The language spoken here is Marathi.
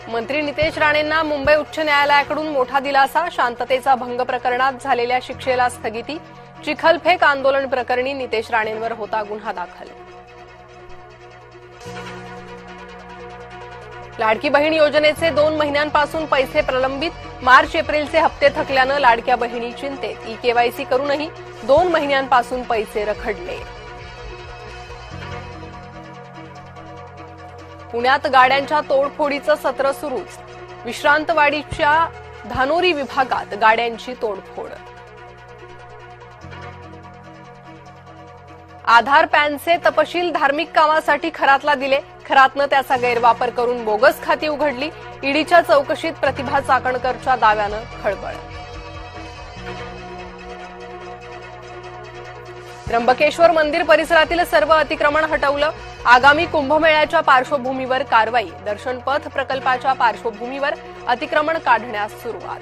मंत्री नितेश राणेंना मुंबई उच्च न्यायालयाकडून मोठा दिलासा. शांततेचा भंग प्रकरणात झालेल्या शिक्षेला स्थगिती. चिखलफेक आंदोलन प्रकरणी नितेश राणेंवर होता गुन्हा दाखल. लाडकी बहीण योजनेचे 2 महिन्यांपासून पैसे प्रलंबित. मार्च एप्रिलचे हप्ते थकल्यानं लाडक्या बहिणी चिंतेत. ई-केवायसी करूनही 2 महिन्यांपासून पैसे रखडले. पुण्यात गाड्यांच्या तोडफोडीचं सत्र सुरूच. विश्रांतवाडीच्या धानोरी विभागात गाड्यांची तोडफोड. आधार पॅनचे तपशील धार्मिक कामासाठी खरातला दिले. खरातनं त्याचा गैरवापर करून बोगस खाती उघडली. ईडीच्या चौकशीत प्रतिभा चाकणकरच्या दाव्यानं खळबळ. त्र्यंबकेश्वर मंदिर परिसरातील सर्व अतिक्रमण हटवलं. आगामी कुंभमेळ्याच्या पार्श्वभूमीवर कारवाई. दर्शन पथ प्रकल्पाच्या पार्श्वभूमीवर अतिक्रमण काढण्यास सुरुवात.